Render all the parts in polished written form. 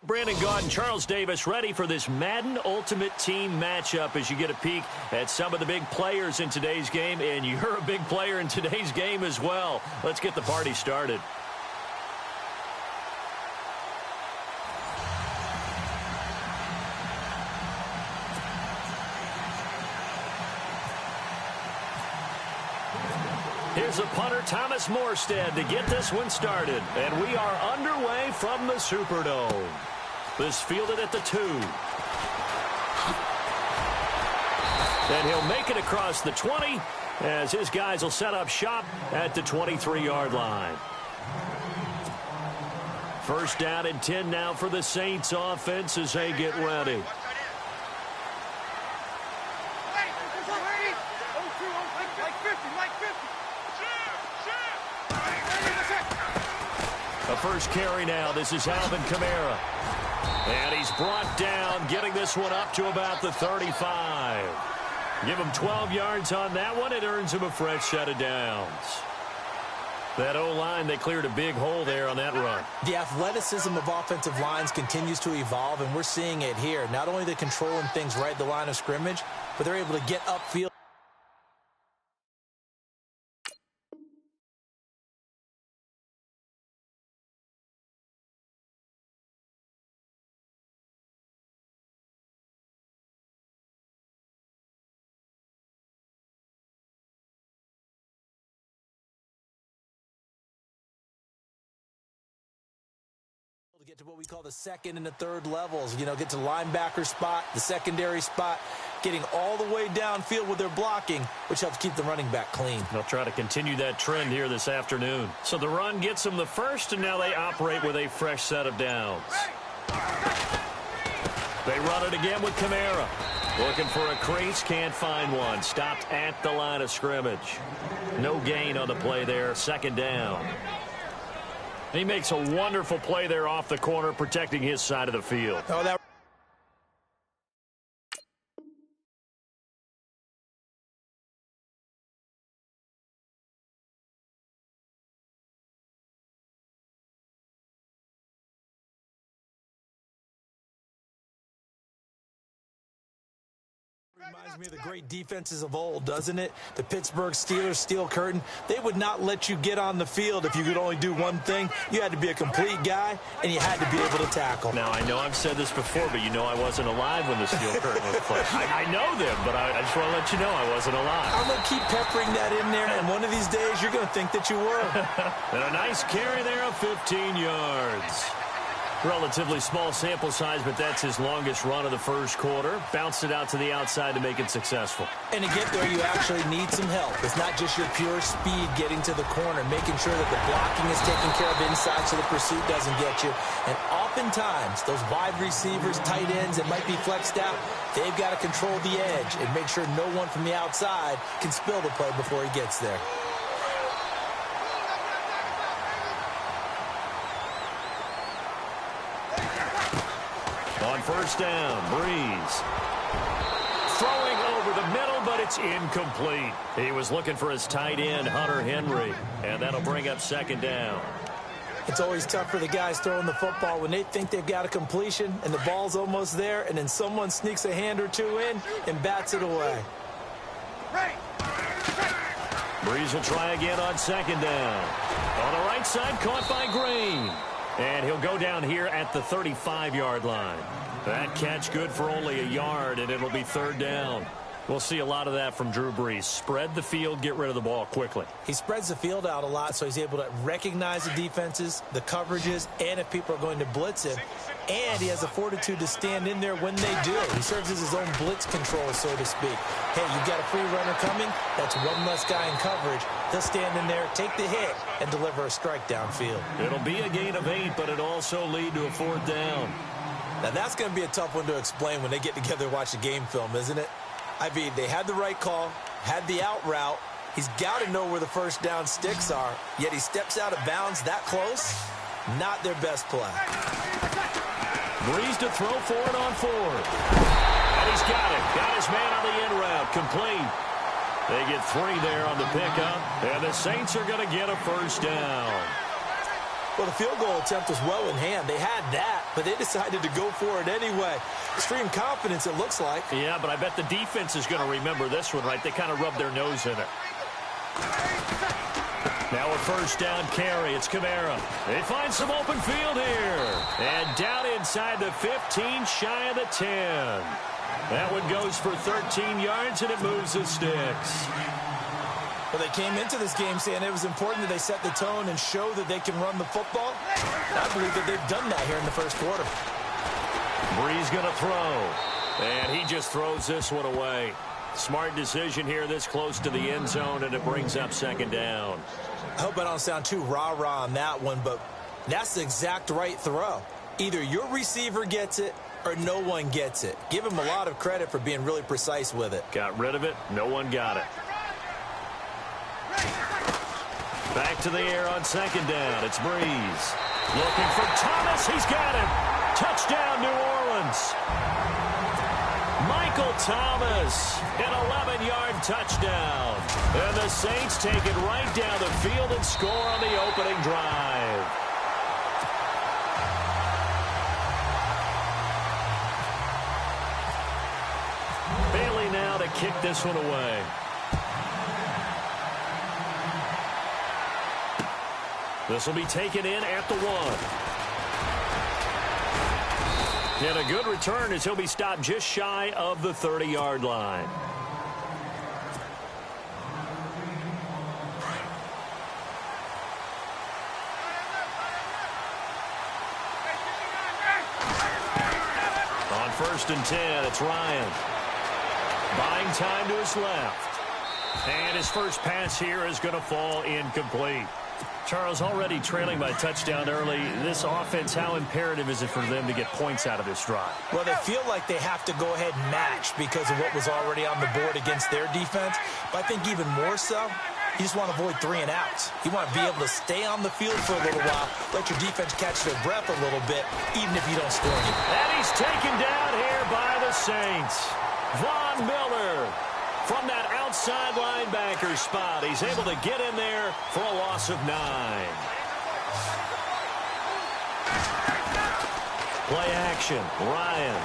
Brandon Gaud and Charles Davis ready for this Madden Ultimate Team matchup as you get a peek at some of the big players in today's game, and you're a big player in today's game as well. Let's get the party started. Here's a punter, Thomas Morstead, to get this one started. And we are underway from the Superdome. This fielded at the 2. And he'll make it across the 20 as his guys will set up shop at the 23-yard line. First down and 10 now for the Saints offense as they get ready. A first carry now. This is Alvin Kamara. And he's brought down, getting this one up to about the 35. Give him 12 yards on that one. It earns him a fresh set of downs. That O-line, they cleared a big hole there on that run. The athleticism of offensive lines continues to evolve, and we're seeing it here. Not only they're controlling things right at the line of scrimmage, but they're able to get upfield. To get to what we call the second and the third levels, get to linebacker spot, the secondary spot, getting all the way downfield with their blocking, which helps keep the running back clean. They'll try to continue that trend here this afternoon. So the run gets them the first, and now they operate with a fresh set of downs. They run it again with Kamara. Looking for a crease, can't find one. Stopped at the line of scrimmage. No gain on the play there, second down. He makes a wonderful play there off the corner, protecting his side of the field. Oh, that reminds me of the great defenses of old, doesn't it? The Pittsburgh Steelers steel curtain. They would not let you get on the field if you could only do one thing. You had to be a complete guy, and you had to be able to tackle. Now, I know I've said this before, but I wasn't alive when the steel curtain was placed. I know them, but I just want to let you know I wasn't alive. I'm going to keep peppering that in there, and one of these days you're going to think that you were. And a nice carry there of 15 yards. Relatively small sample size, but that's his longest run of the first quarter. Bounced it out to the outside to make it successful. And to get there, you actually need some help. It's not just your pure speed getting to the corner, making sure that the blocking is taken care of inside so the pursuit doesn't get you. And oftentimes, those wide receivers, tight ends that might be flexed out, they've got to control the edge and make sure no one from the outside can spill the play before he gets there. On first down, Breeze. Throwing over the middle, but it's incomplete. He was looking for his tight end, Hunter Henry, and that'll bring up second down. It's always tough for the guys throwing the football when they think they've got a completion and the ball's almost there, and then someone sneaks a hand or two in and bats it away. Breeze will try again on second down. On the right side, caught by Green. And he'll go down here at the 35-yard line. That catch good for only a yard, and it'll be third down. We'll see a lot of that from Drew Brees. Spread the field, get rid of the ball quickly. He spreads the field out a lot, so he's able to recognize the defenses, the coverages, and if people are going to blitz him. And he has the fortitude to stand in there when they do. He serves as his own blitz control, so to speak. Hey, you've got a free runner coming. That's one less guy in coverage. He'll stand in there, take the hit, and deliver a strike downfield. It'll be a gain of 8, but it'll also lead to a fourth down. Now, that's going to be a tough one to explain when they get together and watch the game film, isn't it? I mean, they had the right call, had the out route. He's got to know where the first down sticks are, yet he steps out of bounds that close. Not their best play. Breeze to throw for it on fourth. And he's got it. Got his man on the in route. Complete. They get 3 there on the pickup, and the Saints are going to get a first down. Well, the field goal attempt was well in hand. They had that, but they decided to go for it anyway. Extreme confidence, it looks like. Yeah, but I bet the defense is going to remember this one, right? They kind of rubbed their nose in it. Now a first down carry. It's Kamara. They find some open field here. And down inside the 15, shy of the 10. That one goes for 13 yards, and it moves the sticks. Well, they came into this game saying it was important that they set the tone and show that they can run the football. I believe that they've done that here in the first quarter. Brees going to throw. And he just throws this one away. Smart decision here this close to the end zone, and it brings up second down. I hope I don't sound too rah-rah on that one, but that's the exact right throw. Either your receiver gets it or no one gets it. Give him a lot of credit for being really precise with it. Got rid of it. No one got it. Back to the air on second down. It's Brees. Looking for Thomas. He's got him. Touchdown, New Orleans. Michael Thomas, an 11-yard touchdown. And the Saints take it right down the field and score on the opening drive. Bailey now to kick this one away. This will be taken in at the 1. And a good return as he'll be stopped just shy of the 30-yard line. On 1st and 10, it's Ryan. Buying time to his left. And his first pass here is going to fall incomplete. Charles, already trailing by a touchdown early. This offense, how imperative is it for them to get points out of this drive? Well, they feel like they have to go ahead and match because of what was already on the board against their defense. But I think even more so, you just want to avoid 3 and outs. You want to be able to stay on the field for a little while, let your defense catch their breath a little bit, even if you don't score anything. And he's taken down here by the Saints. Von Miller. From that outside linebacker spot, he's able to get in there for a loss of 9. Play action, Ryan.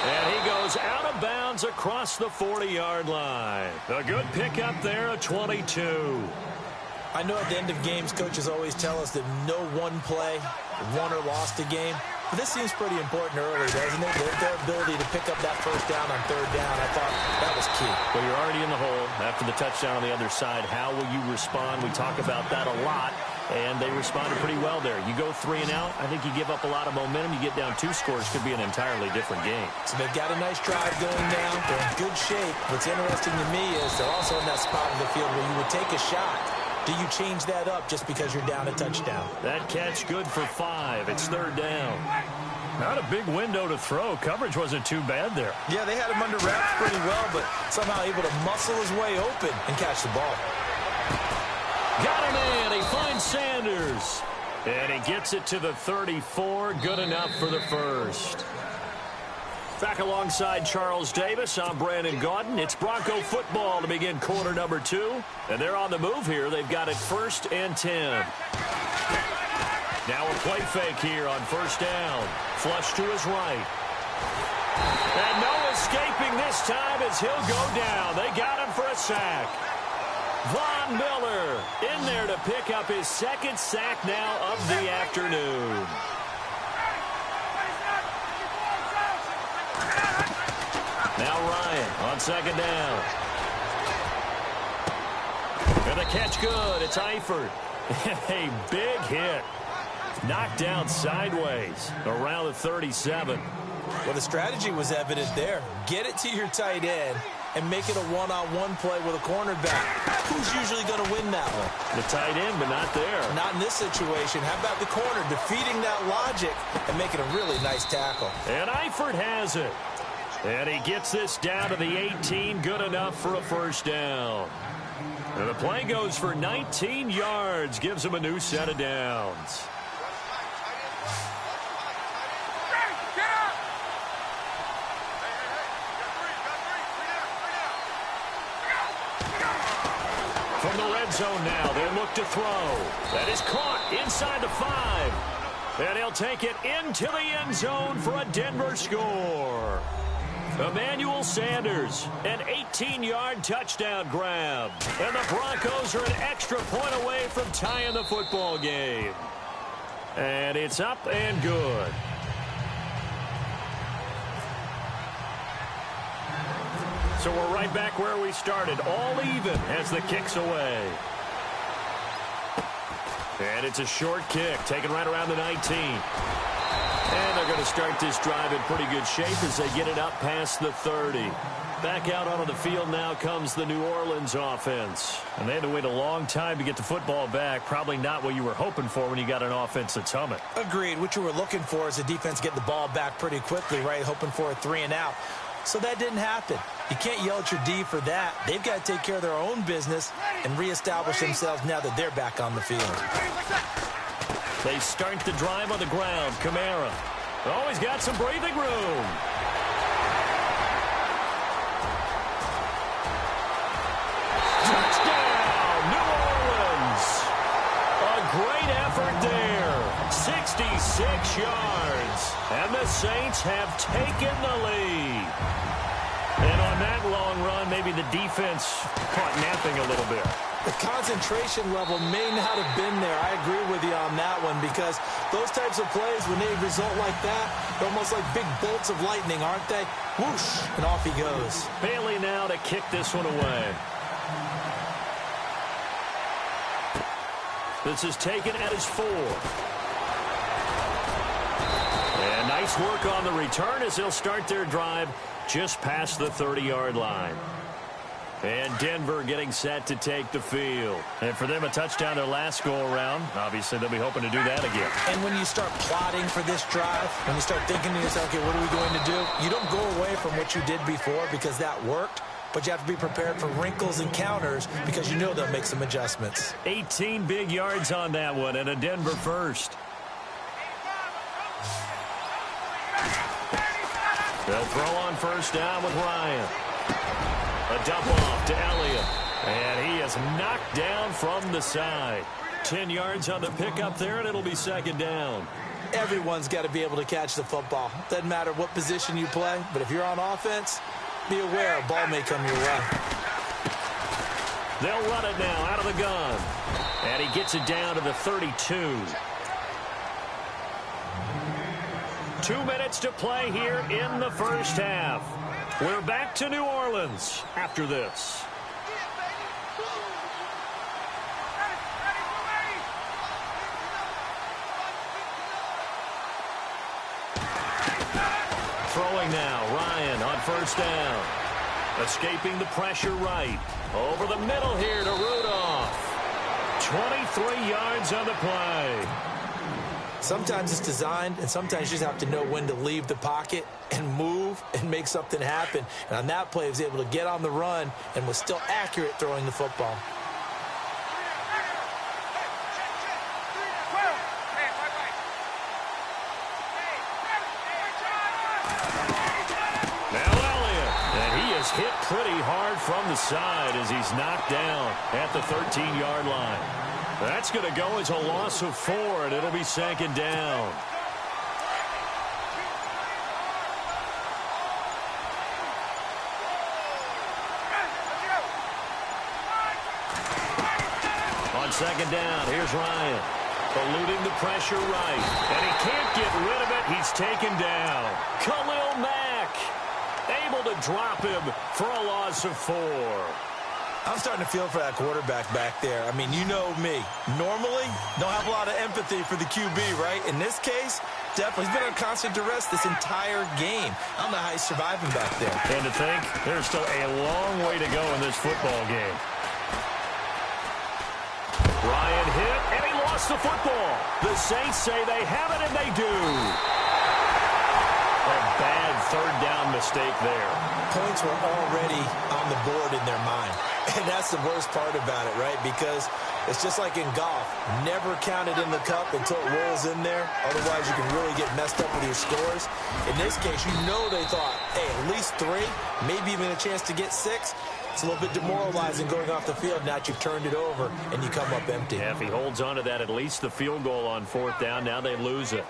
And he goes out of bounds across the 40-yard line. A good pickup there, a 22. I know at the end of games, coaches always tell us that no one play won or lost a game. But this seems pretty important early, doesn't it? Their ability to pick up that first down on 3rd down, I thought that was key. Well, you're already in the hole after the touchdown on the other side. How will you respond? We talk about that a lot, and they responded pretty well there. You go 3 and out, I think you give up a lot of momentum. You get down 2 scores, could be an entirely different game. So they've got a nice drive going down. They're in good shape. What's interesting to me is they're also in that spot of the field where you would take a shot. Do you change that up just because you're down a touchdown? That catch good for 5. It's 3rd down. Not a big window to throw. Coverage wasn't too bad there. Yeah, they had him under wraps pretty well, but somehow able to muscle his way open and catch the ball. Got him in. He finds Sanders. And he gets it to the 34. Good enough for the first. Back alongside Charles Davis, I'm Brandon Gaudin. It's Bronco football to begin quarter number 2. And they're on the move here. They've got it 1st and 10. Now a play fake here on 1st down. Flush to his right. And no escaping this time as he'll go down. They got him for a sack. Von Miller in there to pick up his 2nd sack now of the afternoon. Now Ryan on 2nd down. And the catch good. It's Eifert. A big hit. Knocked down sideways around the 37. Well, the strategy was evident there. Get it to your tight end and make it a one-on-one play with a cornerback. Who's usually going to win that one? The tight end, but not there. Not in this situation. How about the corner defeating that logic and making a really nice tackle? And Eifert has it. And he gets this down to the 18. Good enough for a 1st down. And the play goes for 19 yards. Gives him a new set of downs. From the red zone now, they look to throw. That is caught inside the 5. And he'll take it into the end zone for a Denver score. Emmanuel Sanders, an 18-yard touchdown grab. And the Broncos are an extra point away from tying the football game. And it's up and good. So we're right back where we started, all even as the kick's away. And it's a short kick, taken right around the 19. And they're going to start this drive in pretty good shape as they get it up past the 30. Back out onto the field now comes the New Orleans offense. And they had to wait a long time to get the football back. Probably not what you were hoping for when you got an offense that's humming. Agreed. What you were looking for is the defense getting the ball back pretty quickly, right? Hoping for a 3 and out. So that didn't happen. You can't yell at your D for that. They've got to take care of their own business and reestablish themselves now that they're back on the field. They start the drive on the ground. Kamara. Oh, he's got some breathing room. Touchdown, New Orleans. A great effort there. 66 yards. And the Saints have taken the lead. And on that long run, maybe the defense caught napping a little bit. The concentration level may not have been there. I agree with you on that one because those types of plays, when they result like that, they're almost like big bolts of lightning, aren't they? Whoosh, and off he goes. Bailey now to kick this one away. This is taken at his 4. And nice work on the return as they'll start their drive just past the 30-yard line. And Denver getting set to take the field. And for them, a touchdown their last go-around. Obviously, they'll be hoping to do that again. And when you start plotting for this drive, when you start thinking to yourself, okay, what are we going to do? You don't go away from what you did before because that worked. But you have to be prepared for wrinkles and counters because you know they'll make some adjustments. 18 big yards on that one and a Denver first. They'll throw on first down with Ryan. A dump off to Elliott. And he is knocked down from the side. 10 yards on the pickup there, and it'll be second down. Everyone's got to be able to catch the football. Doesn't matter what position you play, but if you're on offense, be aware a ball may come your way. They'll run it now out of the gun. And he gets it down to the 32. 2 minutes to play here in the first half. We're back to New Orleans after this. Throwing now, Ryan on first down. Escaping the pressure right. Over the middle here to Rudolph. 23 yards on the play. Sometimes it's designed, and sometimes you just have to know when to leave the pocket and move and make something happen. And on that play, he was able to get on the run and was still accurate throwing the football. Now Elliott, and he is hit pretty hard from the side as he's knocked down at the 13-yard line. That's going to go as a loss of 4, and it'll be second down. On second down, here's Ryan. Eluding the pressure right. And he can't get rid of it. He's taken down. Khalil Mack able to drop him for a loss of 4. I'm starting to feel for that quarterback back there. I mean, you know me. Normally, don't have a lot of empathy for the QB, right? In this case, definitely. He's been on constant duress this entire game. I don't know how he's surviving back there. And to think, there's still a long way to go in this football game. Ryan hit, and he lost the football. The Saints say they have it, and they do. A bad third down mistake there. Points were already on the board in their mind. And that's the worst part about it, right? Because it's just like in golf. Never count it in the cup until it rolls in there. Otherwise, you can really get messed up with your scores. In this case, you know they thought, hey, at least 3, maybe even a chance to get 6. It's a little bit demoralizing going off the field. Now that you've turned it over and you come up empty. Yeah, if he holds on to that, at least the field goal on 4th down. Now they lose it.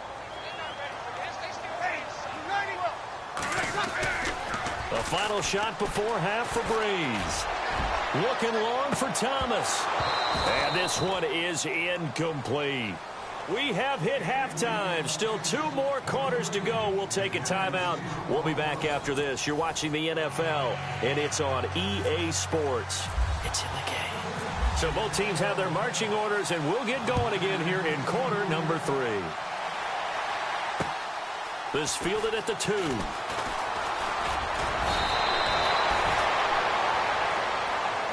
The final shot before half for Breeze. Looking long for Thomas. And this one is incomplete. We have hit halftime. Still 2 more quarters to go. We'll take a timeout. We'll be back after this. You're watching the NFL, and it's on EA Sports. It's in the game. So both teams have their marching orders, and we'll get going again here in quarter number 3. This fielded at the 2.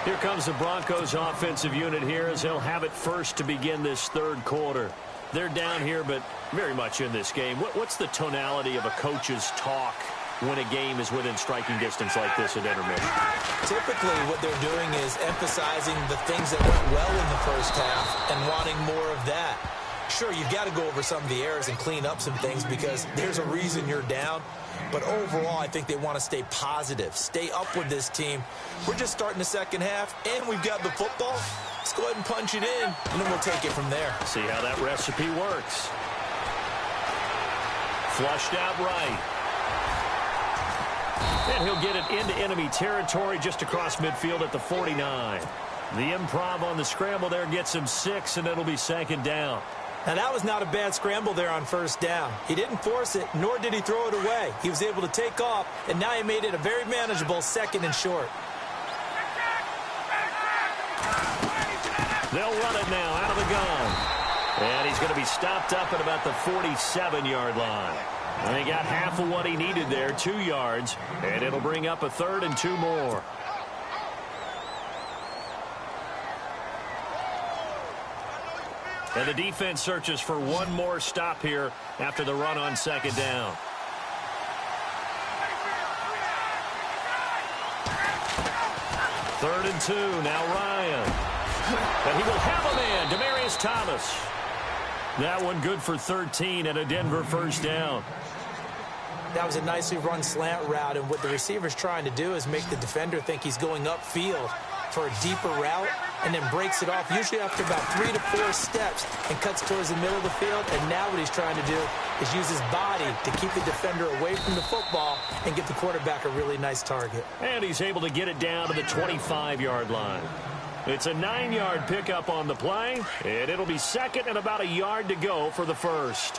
Here comes the Broncos offensive unit here as they'll have it first to begin this 3rd quarter. They're down here, but very much in this game. What's the tonality of a coach's talk when a game is within striking distance like this at intermission? Typically, what they're doing is emphasizing the things that went well in the first half and wanting more of that. Sure, you've got to go over some of the errors and clean up some things because there's a reason you're down. But overall, I think they want to stay positive, stay up with this team. We're just starting the second half, and we've got the football. Let's go ahead and punch it in, and then we'll take it from there. See how that recipe works. Flushed out right. And he'll get it into enemy territory just across midfield at the 49. The improv on the scramble there gets him 6, and it'll be 2nd down. Now, that was not a bad scramble there on 1st down. He didn't force it, nor did he throw it away. He was able to take off, and now he made it a very manageable 2nd and short. They'll run it now out of the gun. And he's going to be stopped up at about the 47-yard line. And he got half of what he needed there, 2 yards, and it'll bring up a 3rd and 2 more. And the defense searches for one more stop here after the run on 2nd down. Third and 2, now Ryan. And he will have a man, Demaryius Thomas. That one good for 13 and a Denver 1st down. That was a nicely run slant route, and what the receiver's trying to do is make the defender think he's going upfield for a deeper route, and then breaks it off, usually after about 3 to 4 steps, and cuts towards the middle of the field. And now what he's trying to do is use his body to keep the defender away from the football and give the quarterback a really nice target. And he's able to get it down to the 25-yard line. It's a 9-yard pickup on the play, and it'll be 2nd and about a yard to go for the 1st.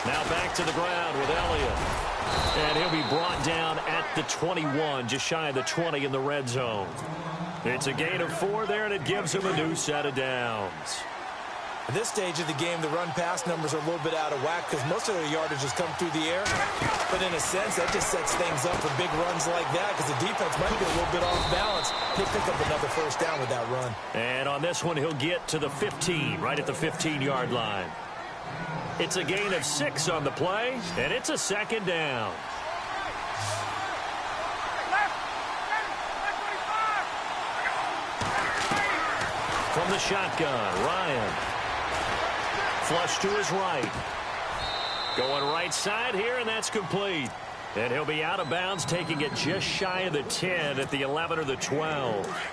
Now back to the ground with Elliott. And he'll be brought down at the 21, just shy of the 20 in the red zone. It's a gain of 4 there, and it gives him a new set of downs. At this stage of the game, the run-pass numbers are a little bit out of whack because most of their yardage has come through the air. But in a sense, that just sets things up for big runs like that because the defense might be a little bit off balance. He'll pick up another 1st down with that run. And on this one, he'll get to the 15, right at the 15-yard line. It's a gain of 6 on the play, and it's a 2nd down. From the shotgun, Ryan. Flush to his right. Going right side here, and that's complete. And he'll be out of bounds, taking it just shy of the 10 at the 11 or the 12.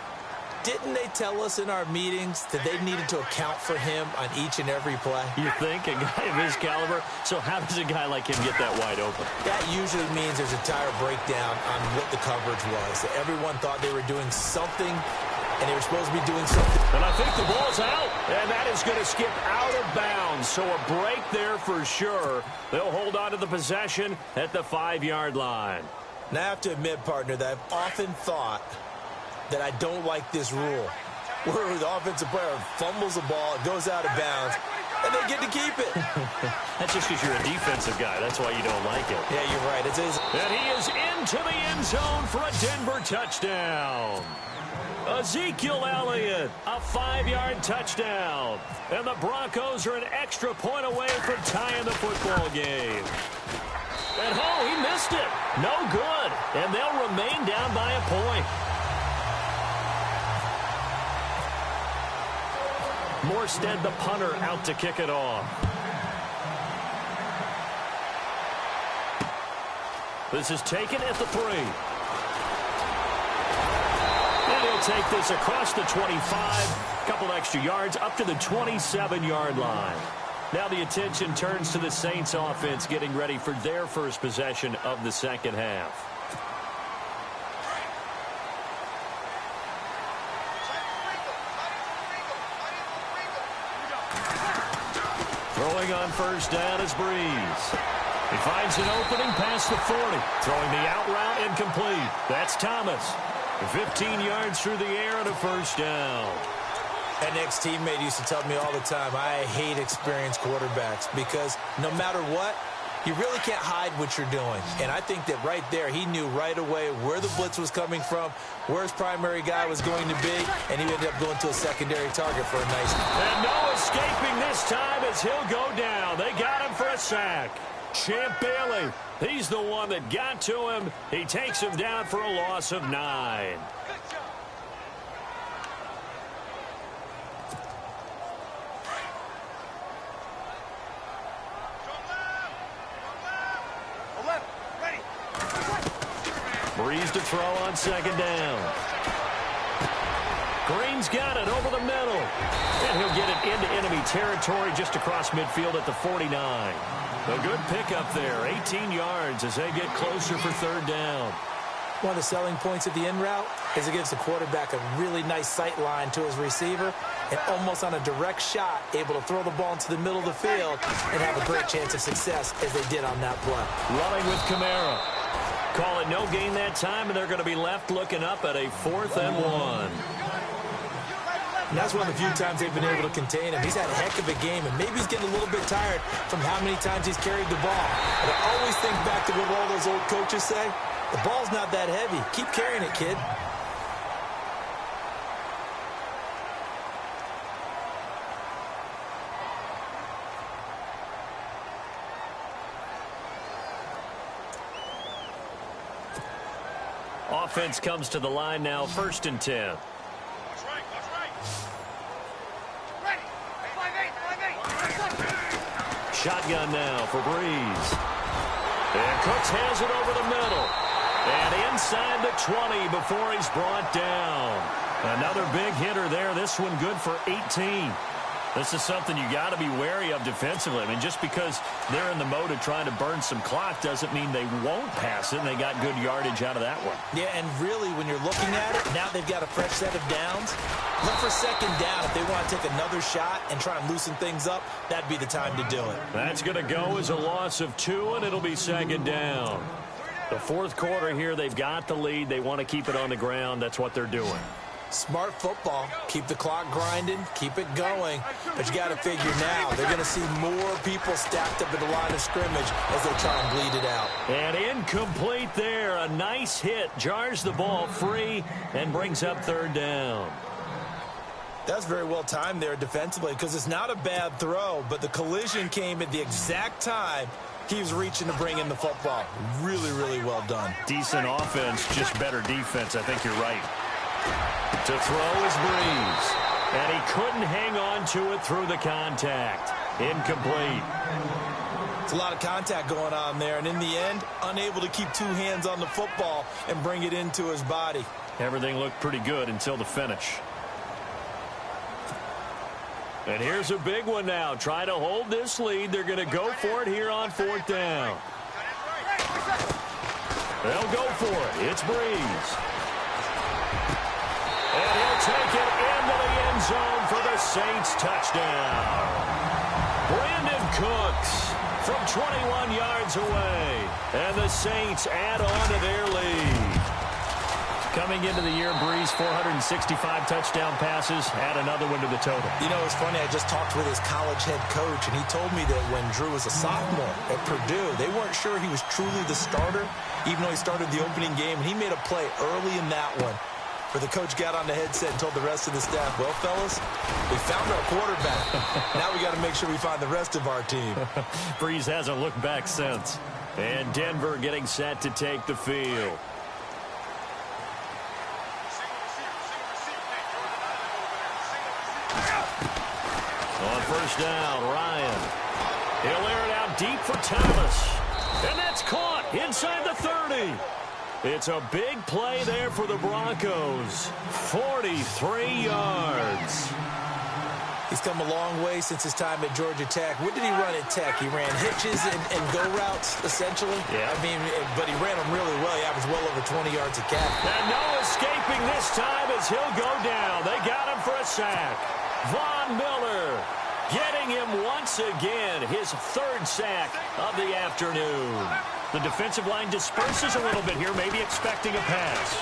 Didn't they tell us in our meetings that they needed to account for him on each and every play? You think? A guy of his caliber? So how does a guy like him get that wide open? That usually means there's a tire breakdown on what the coverage was. That everyone thought they were doing something, and they were supposed to be doing something. And I think the ball's out, and that is going to skip out of bounds. So a break there for sure. They'll hold on to the possession at the 5-yard line. Now, I have to admit, partner, that I've often thought that I don't like this rule, where the offensive player fumbles the ball, it goes out of bounds, and they get to keep it. That's just because you're a defensive guy. That's why you don't like it. Yeah, you're right. And he is into the end zone for a Denver touchdown. Ezekiel Elliott, a 5-yard touchdown. And the Broncos are an extra point away from tying the football game. And, he missed it. No good. And they'll remain down by a point. Morstead, the punter, out to kick it off. This is taken at the 3. And he'll take this across the 25, couple extra yards up to the 27-yard line. Now the attention turns to the Saints offense getting ready for their first possession of the second half. Throwing on first down is Breeze. He finds an opening past the 40. Throwing the out route incomplete. That's Thomas. 15 yards through the air and a first down. An ex-teammate used to tell me all the time, I hate experienced quarterbacks because no matter what, you really can't hide what you're doing. And I think that right there, he knew right away where the blitz was coming from, where his primary guy was going to be, and he ended up going to a secondary target for a nice... And no escaping this time as he'll go down. They got him for a sack. Champ Bailey, he's the one that got to him. He takes him down for a loss of 9. Breeze to throw on second down. Green's got it over the middle. And he'll get it into enemy territory just across midfield at the 49. A good pickup there, 18 yards as they get closer for third down. One of the selling points of the in route is it gives the quarterback a really nice sight line to his receiver and almost on a direct shot able to throw the ball into the middle of the field and have a great chance of success as they did on that play. Running with Kamara. Call it no gain that time, and they're going to be left looking up at a 4th and 1. And that's one of the few times they've been able to contain him. He's had a heck of a game, and maybe he's getting a little bit tired from how many times he's carried the ball. But I always think back to what all those old coaches say. The ball's not that heavy. Keep carrying it, kid. Offense comes to the line now, 1st and 10. Shotgun now for Breeze. And Cooks has it over the middle. And inside the 20 before he's brought down. Another big hitter there. This one good for 18. This is something you got to be wary of defensively. I mean, just because they're in the mode of trying to burn some clock doesn't mean they won't pass it, and they got good yardage out of that one. Yeah, and really, when you're looking at it, now they've got a fresh set of downs. Look for second down. If they want to take another shot and try and loosen things up, that'd be the time to do it. That's going to go as a loss of 2, and it'll be second down. The 4th quarter here, they've got the lead. They want to keep it on the ground. That's what they're doing. Smart football. Keep the clock grinding. Keep it going. But you got to figure now, they're going to see more people stacked up at the line of scrimmage as they try and bleed it out. And incomplete there. A nice hit. Jars the ball free and brings up 3rd down. That's very well timed there defensively because it's not a bad throw, but the collision came at the exact time he was reaching to bring in the football. Really, really well done. Decent offense, just better defense. I think you're right. To throw is Breeze. And he couldn't hang on to it through the contact. Incomplete. It's a lot of contact going on there, and in the end, unable to keep 2 hands on the football and bring it into his body. Everything looked pretty good until the finish. And here's a big one now. Try to hold this lead. They're going to go for it here on 4th down. They'll go for it. It's Breeze. And he'll take it into the end zone for the Saints touchdown. Brandon Cooks from 21 yards away. And the Saints add on to their lead. Coming into the year, Breeze, 465 touchdown passes, add another one to the total. You know, it's funny, I just talked with his college head coach, and he told me that when Drew was a sophomore at Purdue, they weren't sure he was truly the starter, even though he started the opening game, and he made a play early in that one where the coach got on the headset and told the rest of the staff, well, fellas, we found our quarterback. Now we got to make sure we find the rest of our team. Breeze hasn't looked back since. And Denver getting set to take the field. On first down, Ryan. He'll air it out deep for Thomas. And that's caught. inside the 30. It's a big play there for the Broncos. 43 yards. He's come a long way since his time at Georgia Tech. What did he run at Tech? He ran hitches and go routes, essentially. Yeah. I mean, but he ran them really well. He averaged well over 20 yards a catch. And no escaping this time as he'll go down. They got him for a sack. Von Miller getting him once again, his third sack of the afternoon. The defensive line disperses a little bit here, maybe expecting a pass.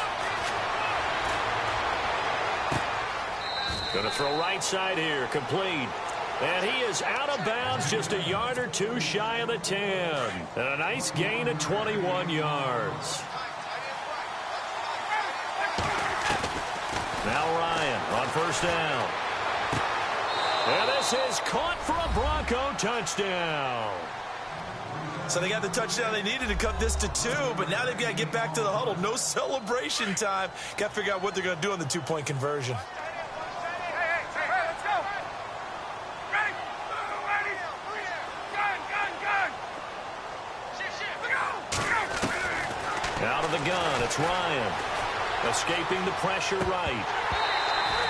Going to throw right side here, complete. And he is out of bounds, just a yard or two shy of the 10. And a nice gain of 21 yards. Now Ryan on first down. And this is caught for a Bronco touchdown. So they got the touchdown they needed to cut this to 2, but now they've got to get back to the huddle. No celebration time. Got to figure out what they're going to do on the two-point conversion. Out of the gun, it's Ryan. Escaping the pressure right.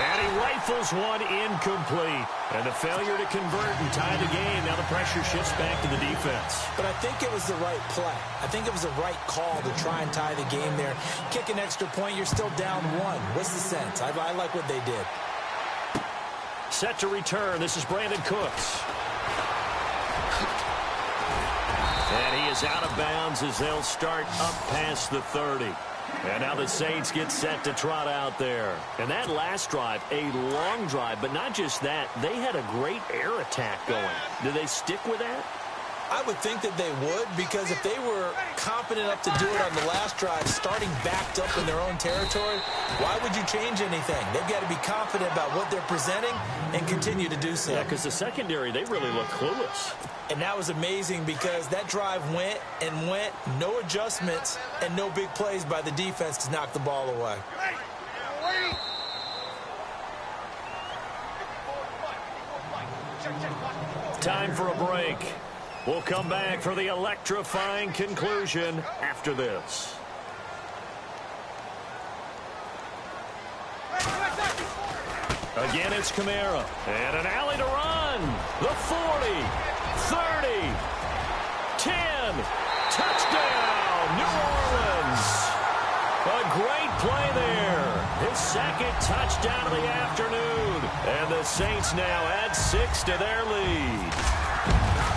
And he rifles one incomplete. And a failure to convert and tie the game. Now the pressure shifts back to the defense. But I think it was the right play. I think it was the right call to try and tie the game there. Kick an extra point, you're still down 1. What's the sense? I like what they did. Set to return. This is Brandon Cooks. And he is out of bounds as they'll start up past the 30. And now the Saints get set to trot out there. And that last drive, a long drive, but not just that. They had a great air attack going. Do they stick with that? I would think that they would, because if they were confident enough to do it on the last drive, starting backed up in their own territory, why would you change anything? They've got to be confident about what they're presenting and continue to do so. Yeah, because the secondary, they really look clueless. And that was amazing because that drive went and went, no adjustments, and no big plays by the defense to knock the ball away. Time for a break. We'll come back for the electrifying conclusion after this. Again, it's Kamara. And an alley to run. The 40, 30, 10. Touchdown, New Orleans. A great play there. His second touchdown of the afternoon. And the Saints now add 6 to their lead.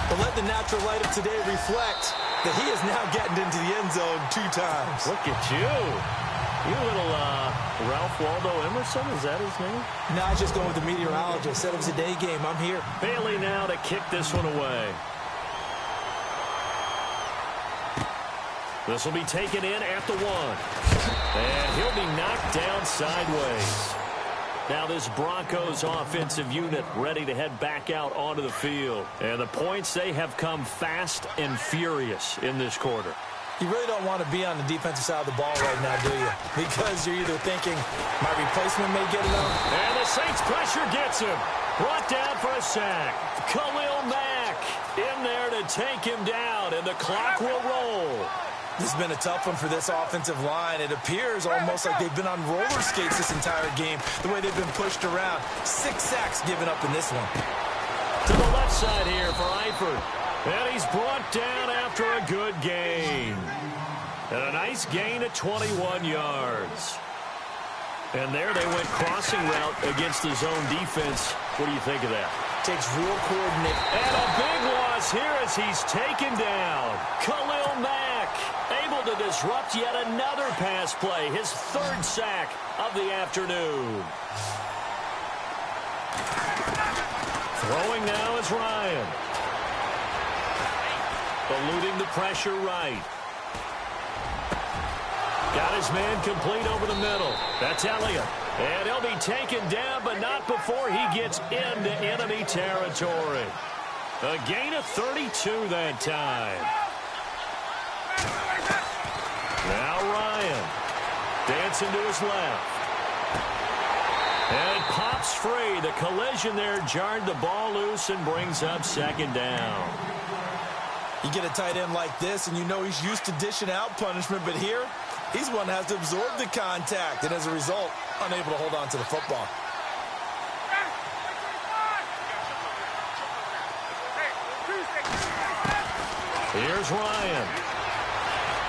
But let the natural light of today reflect that he is now getting into the end zone 2 times. Look at you. You little Ralph Waldo Emerson, is that his name? No, I was just going with the meteorologist. Said it was a day game. I'm here. Bailey now to kick this one away. This will be taken in at the 1. And he'll be knocked down sideways. Now this Broncos offensive unit ready to head back out onto the field. And the points, they have come fast and furious in this quarter. You really don't want to be on the defensive side of the ball right now, do you? Because you're either thinking, my replacement may get enough. And the Saints pressure gets him. Brought down for a sack. Khalil Mack in there to take him down, and the clock will roll. This has been a tough one for this offensive line. It appears almost like they've been on roller skates this entire game, the way they've been pushed around. 6 sacks given up in this one. To the left side here for Eifert. And he's brought down after a good gain. And a nice gain of 21 yards. And there they went crossing route against the zone defense. What do you think of that? Takes real coordination. And a big loss here as he's taken down. Khalil Mack able to disrupt yet another pass play. His 3rd sack of the afternoon. Throwing now is Ryan. Eluding the pressure right. Got his man complete over the middle. That's Elliott. And he'll be taken down, but not before he gets into enemy territory. A gain of 32 that time. Now Ryan. Dancing to his left. And it pops free. The collision there jarred the ball loose and brings up 2nd down. You get a tight end like this, and you know he's used to dishing out punishment, but here, he's one that has to absorb the contact, and as a result, unable to hold on to the football. Here's Ryan.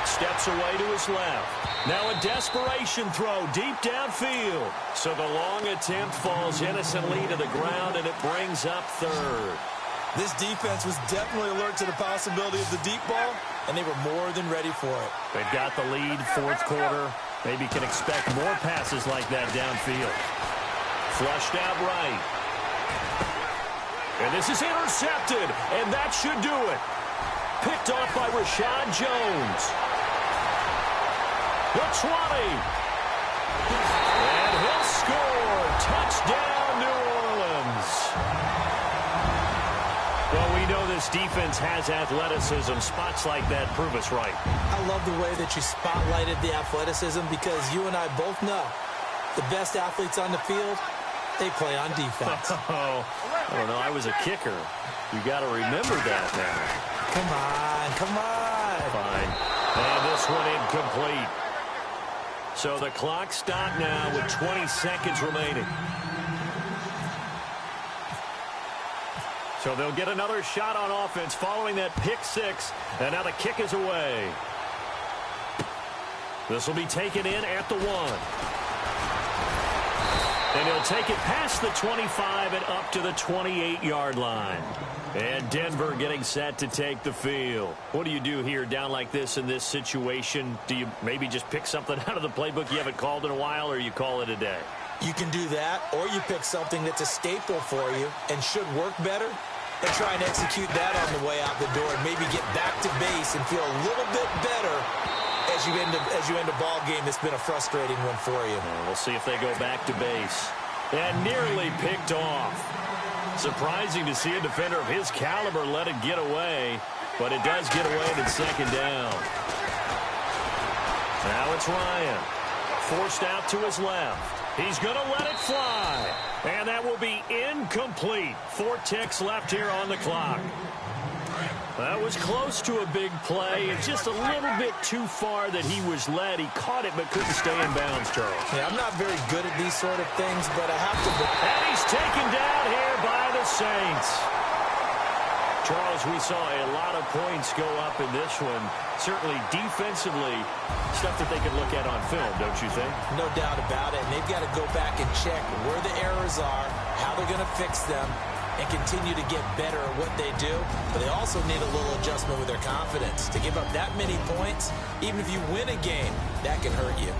Steps away to his left. Now a desperation throw deep downfield. So the long attempt falls innocently to the ground, and it brings up third. This defense was definitely alert to the possibility of the deep ball, and they were more than ready for it. They've got the lead, fourth quarter. Maybe can expect more passes like that downfield. Flushed out right. And this is intercepted, and that should do it. Picked off by Rashad Jones. The 20. And he'll score. Touchdown, New Orleans. Well, we know this defense has athleticism. Spots like that prove us right. I love the way that you spotlighted the athleticism because you and I both know the best athletes on the field, they play on defense. Oh, I don't know. I was a kicker. You got to remember that now. Come on, come on. Fine. And this one incomplete. So the clock stopped now with 20 seconds remaining. So they'll get another shot on offense following that pick six. And now the kick is away. This will be taken in at the 1. And he'll take it past the 25 and up to the 28-yard line. And Denver getting set to take the field. What do you do here down like this in this situation? Do you maybe just pick something out of the playbook you haven't called in a while, or you call it a day? You can do that, or you pick something that's a staple for you and should work better and try and execute that on the way out the door and maybe get back to base and feel a little bit better as you end a ball game that's been a frustrating one for you. We'll see if they go back to base. And nearly picked off. Surprising to see a defender of his caliber let it get away, but it does get away at second down. Now it's Ryan. Forced out to his left. He's going to let it fly. And that will be incomplete. 4 ticks left here on the clock. That was close to a big play. It's just a little bit too far that he was led. He caught it but couldn't stay in bounds, Charles. Yeah, I'm not very good at these sort of things, but I have to... And he's taken down here by the Saints. Charles, we saw a lot of points go up in this one. Certainly defensively, stuff that they could look at on film, don't you think? No doubt about it. And they've got to go back and check where the errors are, how they're going to fix them, and continue to get better at what they do. But they also need a little adjustment with their confidence. To give up that many points, even if you win a game, that can hurt you.